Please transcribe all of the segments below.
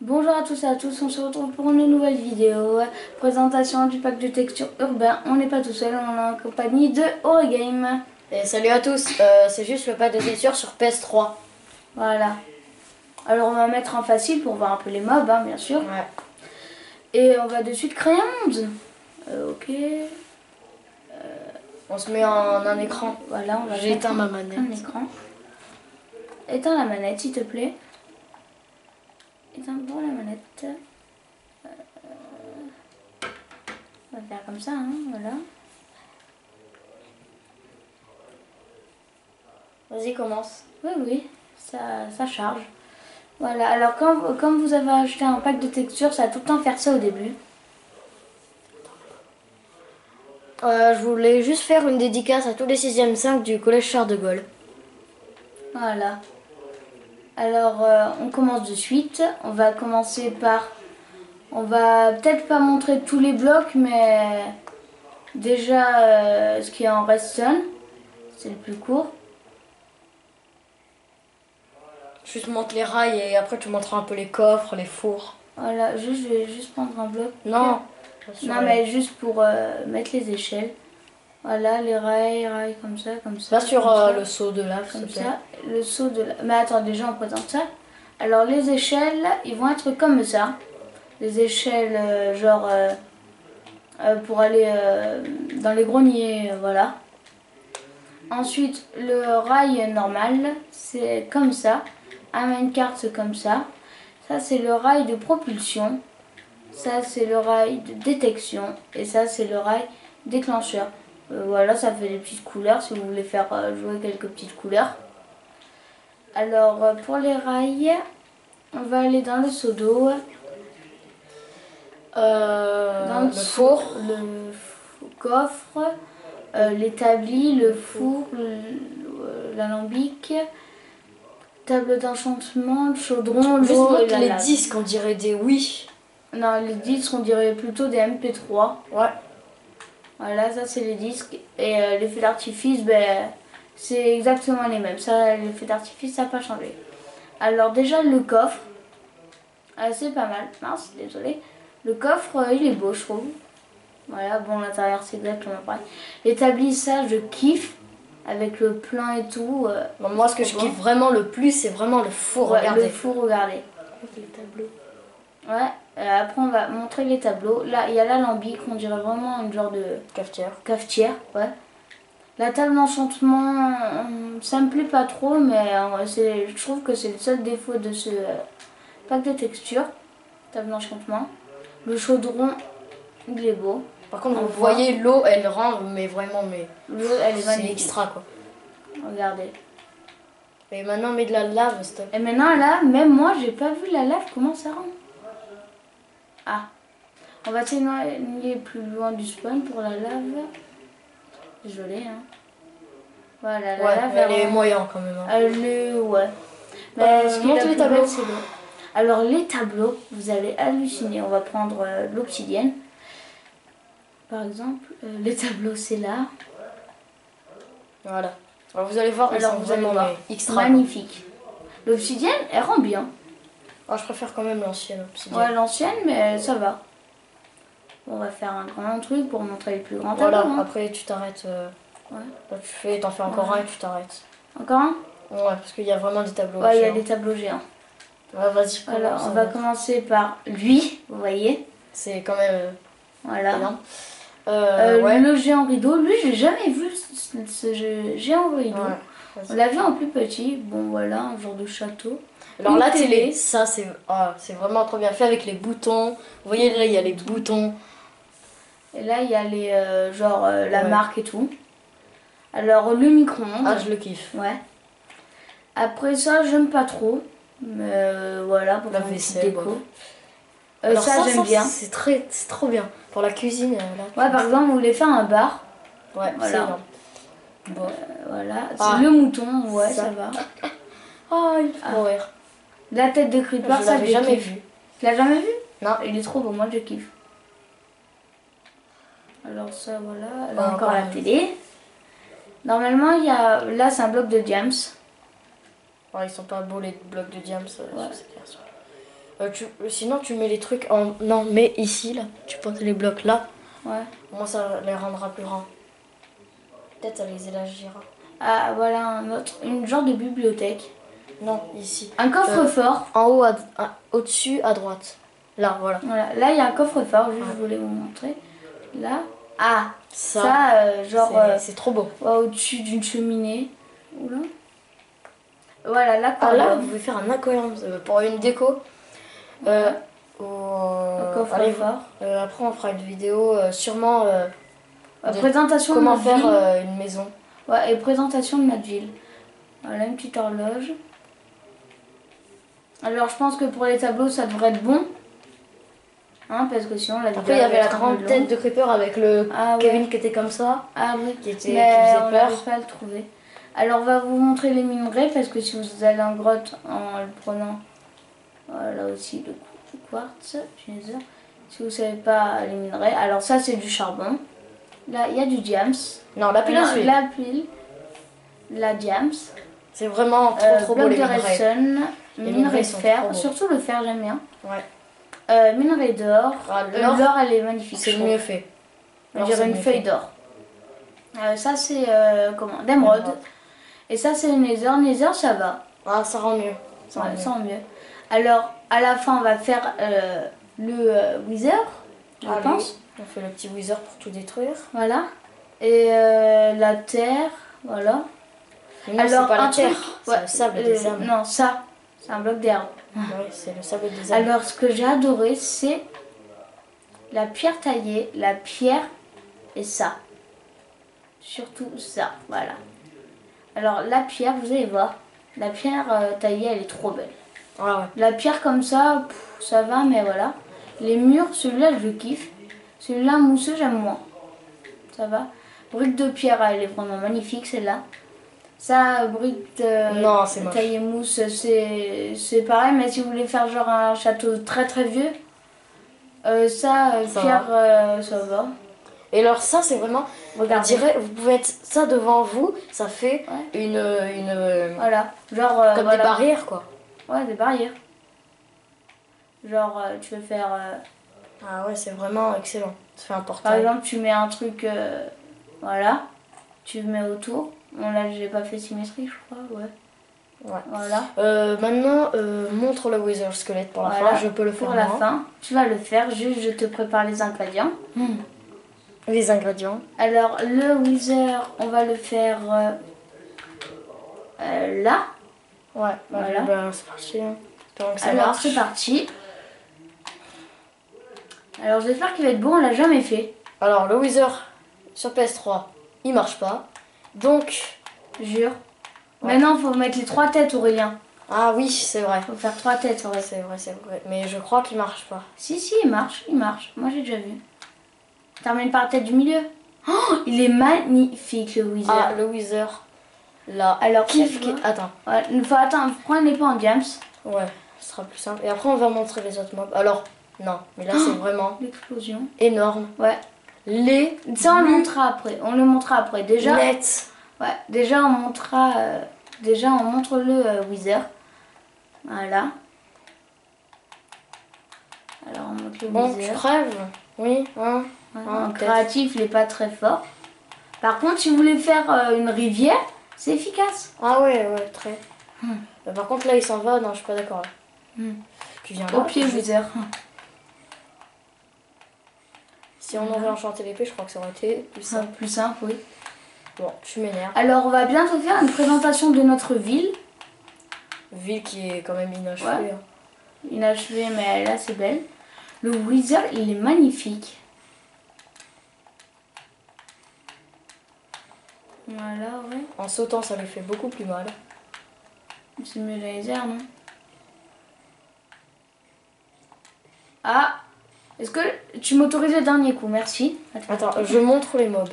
Bonjour à tous et à tous, on se retrouve pour une nouvelle vidéo. Présentation du pack de texture urbain. On n'est pas tout seul, on est en compagnie de Origame. Et salut à tous, c'est juste le pack de texture sur PS3. Voilà. Alors on va mettre en facile pour voir un peu les mobs, hein, bien sûr. Ouais. Et on va de suite créer un monde. Ok. On se met en un écran. Voilà, on va J'ai éteint ma un manette. écran. Éteins la manette s'il te plaît. Éteins bon la manette. On va faire comme ça, hein, voilà. Vas-y, commence. Oui, ça charge. Voilà, alors comme vous avez acheté un pack de textures, ça va tout le temps faire ça au début. Je voulais juste faire une dédicace à tous les 6e 5 du collège Charles de Gaulle. Voilà. Alors, on commence de suite. On va commencer par... On va peut-être pas montrer tous les blocs, mais déjà ce qui est en redstone. C'est le plus court. Je te montre les rails et après tu montreras un peu les coffres, les fours. Voilà, je vais juste prendre un bloc. Non. Non, mais juste pour mettre les échelles. Voilà, les rails comme ça, comme ça. Là sur comme ça. le seau de lave, s'il Comme te plaît. ça, le seau de la... Mais attends, déjà on présente ça. Alors les échelles, ils vont être comme ça. Les échelles pour aller dans les greniers, voilà. Ensuite, le rail normal, c'est comme ça. Un minecart, c'est comme ça. Ça, c'est le rail de propulsion. Ça, c'est le rail de détection. Et ça, c'est le rail déclencheur. Voilà, ça fait des petites couleurs si vous voulez faire jouer quelques petites couleurs. Alors, pour les rails, on va aller dans le seau d'eau. Dans le four. Le coffre, l'établi, le four, l'alambic, table d'enchantement, le chaudron, Juste l'eau et montre la les lave. disques, on dirait des oui. Non, les disques, on dirait plutôt des MP3. Ouais. Voilà, ça c'est les disques. Et les feux d'artifice, ben, c'est exactement les mêmes. Ça, les feux d'artifice, ça n'a pas changé. Alors déjà, le coffre, c'est pas mal. Mince, désolé. Le coffre, il est beau, je trouve. Voilà, bon, l'intérieur, c'est exactement pareil. L'établi, ça, je kiffe. Avec le plein et tout. Bon, moi, ce que je kiffe vraiment le plus, c'est vraiment le four. Ouais, regardez. le four, regardez. Les tableaux. Ouais, après, on va montrer les tableaux. Là, il y a l'alambic, on dirait vraiment une genre de cafetière, ouais. La table d'enchantement, ça me plaît pas trop, mais je trouve que c'est le seul défaut de ce pack de texture. Table d'enchantement. Le chaudron, il est beau. Par contre, On vous voit. voyez, l'eau, elle rend, mais vraiment, mais L'eau, elle est c'est magnifique. extra, quoi. Regardez. Et maintenant, mets de la lave, stop. Et maintenant, là, même moi, j'ai pas vu la lave, comment ça rend. Ah. On va s'éloigner plus loin du spawn pour la lave. Désolé, hein. Voilà, la Ouais, lave, elle est moyen quand même. Hein. ouais. Mais ce qui est montre la les plus tableaux. belle, c'est l'eau. Alors, les tableaux, vous allez halluciner. On va prendre l'obsidienne. Par exemple, les tableaux, c'est là. Voilà. Alors, vous allez voir, Alors, ils sont vous allez vraiment voir. extra. Magnifique. L'obsidienne, elle rend bien. Oh, je préfère quand même l'ancienne. Ouais, l'ancienne, mais ça va. On va faire un grand truc pour montrer le plus grand Voilà, tableau. Hein. après tu t'arrêtes. Ouais. Là, t'en fais encore un et tu t'arrêtes. Encore un? Ouais, parce qu'il y a vraiment des tableaux. Ouais, il y a géants. des tableaux géants. Ouais, vas-y, Alors, commence, on va commencer par lui, vous voyez. C'est quand même Voilà. énorme. Ouais. Le géant rideau, lui, j'ai jamais vu ce géant rideau. Ouais, On l'a vu en plus petit. Bon, voilà, un genre de château. alors Une la télé. télé, ça c'est vraiment trop bien fait avec les boutons. Vous voyez là, il y a les boutons. Et là, il y a les la Ouais. marque et tout. Alors, le micro-ondes. Ah, je le kiffe. Ouais. Après ça, j'aime pas trop. Mais voilà, pour La faire une petite vaisselle, déco. Alors ça, j'aime bien. C'est trop bien. Pour la cuisine, là. Ouais, par exemple, vous voulez faire un bar. Ouais, Voilà. c'est énorme. Bon. Voilà. Ah. Le mouton, ouais, ça va. Oh, il faut mourir. La tête de creeper, Je ça, l'avais jamais vu. Tu l'as jamais vu? Non. Il est trop beau, moi je kiffe. Alors ça, voilà. Là, Ouais, encore la télé. Normalement, il y a... Là, c'est un bloc de diams. Oh, ils sont pas beaux les blocs de diams. Ouais. C'est clair. Sinon, tu mets les trucs en... Non, mais ici, là. Tu poses les blocs là. Ouais. Moi, ça les rendra plus grands. Peut-être ça les élargira. Ah, voilà une genre de bibliothèque. Non, ici. Un coffre-fort. En haut, au-dessus, à droite. Là, voilà. Voilà. Là, il y a un coffre-fort, je voulais vous montrer. Là. Ah, genre... C'est trop beau. Ouais, au-dessus d'une cheminée. Oula. Voilà, Ah, l'aquarium. là, vous pouvez faire un aquarium pour une déco. Un Allez, coffre-fort. après, on fera une vidéo sûrement Présentation comment de notre faire ville. une maison. Ouais, et présentation de notre ville. Voilà, une petite horloge. Alors, je pense que pour les tableaux, ça devrait être bon. Hein, parce que sinon, la vidéo... Après, il y avait la va être un grande peu tête longue. de Creeper avec le Ah, ouais. Kevin qui était comme ça. Ah oui, Qui mais faisait on peur. n'arrive pas à le trouver. Alors, on va vous montrer les minerais, parce que si vous allez en grotte en le prenant... Voilà aussi le quartz, si vous ne savez pas les minerais. Alors ça, c'est du charbon. Là, il y a du diams. Non, la pile à suivre. La pile, la diams. C'est vraiment trop beau bloc les de minerais. redstone, minerai de sont fer, trop beaux. surtout le fer, j'aime bien. Ouais. Minerai d'or. Ah, L'or, elle est magnifique. C'est le mieux fait. On dirait une feuille d'or. Ça, c'est comment d'émeraude. Et ça, c'est le nether. Nether, ça va. Ah, ça rend mieux. Ça rend mieux. Alors, à la fin, on va faire le wither, je pense. On fait le petit wither pour tout détruire. Voilà. Et la terre, voilà. Mais non, alors, c'est pas la terre, ouais, c'est le sable des âmes. Non, ça, c'est un bloc d'herbe. Oui, c'est le sable des âmes. Alors, ce que j'ai adoré, c'est la pierre taillée, la pierre et ça. Surtout ça, voilà. Alors, la pierre, vous allez voir, la pierre taillée, elle est trop belle. Ah ouais. La pierre comme ça, ça va, mais voilà. Les murs, celui-là, je le kiffe. Celui-là, mousseux, j'aime moins. Ça va. Brique de pierre, elle est vraiment magnifique, celle-là. Ça, brique de Non, c'est moche. taillée mousse, c'est pareil. Mais si vous voulez faire genre un château très très vieux, ça pierre, ça va. Et alors ça, c'est vraiment... Regardez. Vous pouvez mettre ça devant vous, ça fait une voilà. Genre, comme voilà. des barrières, quoi. Ouais, des barrières. Genre, tu veux faire... Ah ouais, c'est vraiment excellent. Ça fait un Par portail. exemple, tu mets un truc, voilà, tu mets autour. Bon, là, j'ai pas fait symétrie, je crois, ouais. Voilà. Maintenant, montre le wither squelette pour la Voilà. fin. Je peux le faire pour la moi. fin. Tu vas le faire, juste je te prépare les ingrédients. Les ingrédients. Alors, le wither, on va le faire là. Ouais, voilà. Bah, c'est parti. Hein. Donc, ça Alors, marche. c'est parti. Alors, j'espère qu'il va être bon, on l'a jamais fait. Alors, le wither sur PS3, il marche pas. Donc, Jure. Maintenant, il faut mettre les 3 têtes, Aurélien. ah oui, c'est vrai. Faut faire 3 têtes, Aurélien. C'est vrai. Mais je crois qu'il marche pas. Si, il marche, Moi, j'ai déjà vu. Termine par la tête du milieu. Oh, il est magnifique, le wither. Ah, le wither. Là. Alors, Attends. Ouais, il faut attendre, prendre les points en diams. Ouais, ce sera plus simple. Et après, on va montrer les autres mobs. Alors, non, mais là, c'est vraiment L'explosion. énorme. Ouais. Ça, on le montrera après. Déjà, net. ouais, déjà, on montrera. Déjà, on montre le wither. Voilà. Alors, on montre le Bon, wither. tu crèves. Oui, hein. Ouais, Ah, en peut-être. créatif, il n'est pas très fort. Par contre, si vous voulez faire une rivière, c'est efficace. Ah ouais, très. Par contre, là, il s'en va. Non, je suis pas d'accord. Tu viens là. Au pied, wither. Si on aurait enchanté l'épée, je crois que ça aurait été plus simple. Plus simple, oui. Bon, tu m'énerves. Alors, on va bientôt faire une présentation de notre ville. Ville qui est quand même inachevée. Ouais. Hein. Inachevée, mais là, c'est belle. Le wither, il est magnifique. Voilà, ouais. En sautant, ça lui fait beaucoup plus mal. C'est mieux les airs, non? Ah! Est-ce que tu m'autorises le dernier coup? Merci. Attends, je montre les mobs.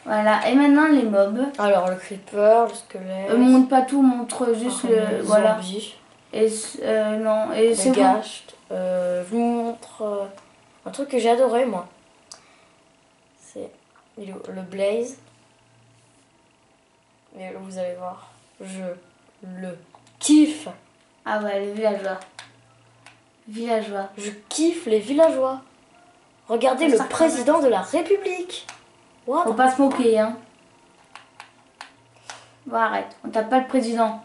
Voilà, et maintenant les mobs. Alors, le creeper, le squelette. Montre pas tout, montre juste le. Voilà. Zombie. Et non, et c'est Le bon. ghast. Je vous montre un truc que j'ai adoré, moi. C'est le blaze. Et vous allez voir, je le kiffe. Ah ouais, les villageois. Villageois. Je kiffe les villageois. Regardez le président de la République. What? Faut pas se moquer, hein. Bon, arrête. On tape pas le président.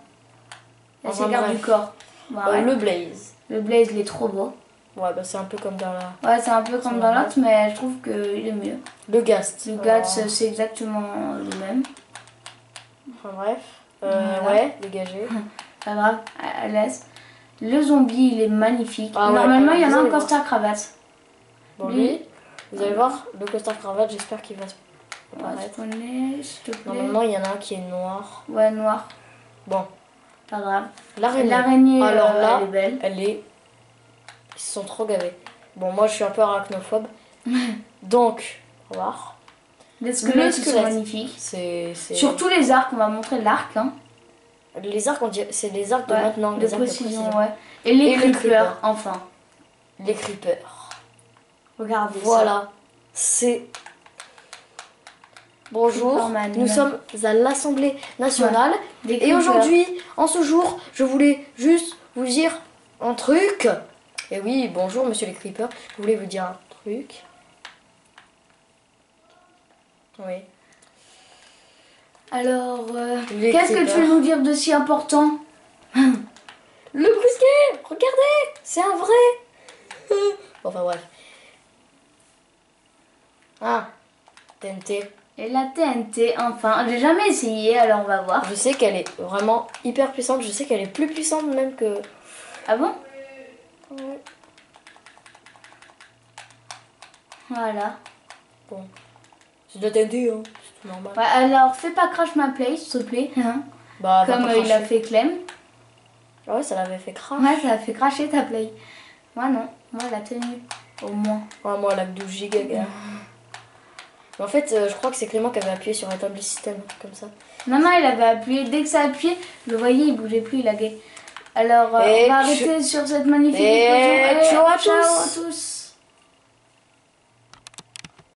Là, c'est garde du corps. Bon, arrête. Le Blaze. Le Blaze, il est trop beau. Ouais, bah c'est un peu comme dans la... Ouais, c'est un peu comme dans l'autre, mais je trouve qu'il est mieux. Le Ghast. Le Ghast, c'est exactement le même. Enfin bref. Voilà. Ouais, dégagé. Pas grave, laisse. Le zombie, il est magnifique. Ah ouais, Normalement, il y en a vous un allez costard cravate. Bon, lui, vous allez voir, le costard cravate, j'espère qu'il va se On va se apparaître. connaître, s'il te plaît. Normalement, il y en a un qui est noir. Ouais, noir. Bon, Pas grave. l'araignée. L'araignée, Alors là, elle est belle. elle est... Ils se sont trop gavés. Bon, moi, je suis un peu arachnophobe. Donc, on va voir. Les squelettes, ils sont squelette. magnifiques. C'est... Surtout les arcs, on va montrer l'arc. Hein. Les arcs, c'est les arcs de Ouais, maintenant. de Les arcs précision, de précision. ouais. Et les Et les creepers, creepers. enfin. Les creepers. Regardez ça. Voilà. C'est... Bonjour, Creeperman. nous sommes à l'Assemblée nationale. Des Et creepers. aujourd'hui, en ce jour, je voulais juste vous dire un truc. Et oui, bonjour monsieur les creepers. Je voulais vous dire un truc. Oui. Alors, Les qu'est-ce que tu creepers. veux nous dire de si important? Le brusquet, regardez, c'est un vrai. Enfin bref. Ah, TNT. Et la TNT, enfin. J'ai jamais essayé, alors on va voir. Je sais qu'elle est vraiment hyper puissante. Je sais qu'elle est plus puissante même que... Ah bon? Voilà. Bon. C'est de la TNT, hein. C'est tout normal. Ouais, alors, fais pas crash ma play, s'il te plaît. Hein. Bah, va Comme pas il a cracher. fait Clem. Ah ouais, ça l'avait fait crash. Ouais, ça a fait cracher ta play. Moi non, moi elle a tenu. Au moins. Ouais, moi, elle a que 12 gigas, gars. Mais en fait, je crois que c'est Clément qui avait appuyé sur établir système, comme ça. Non, non, il avait appuyé. Dès que ça a appuyé, je le voyais, il bougeait plus, il laguait. Alors, Et on va arrêter sur cette magnifique Et explosion. ciao à ciao tous. à tous.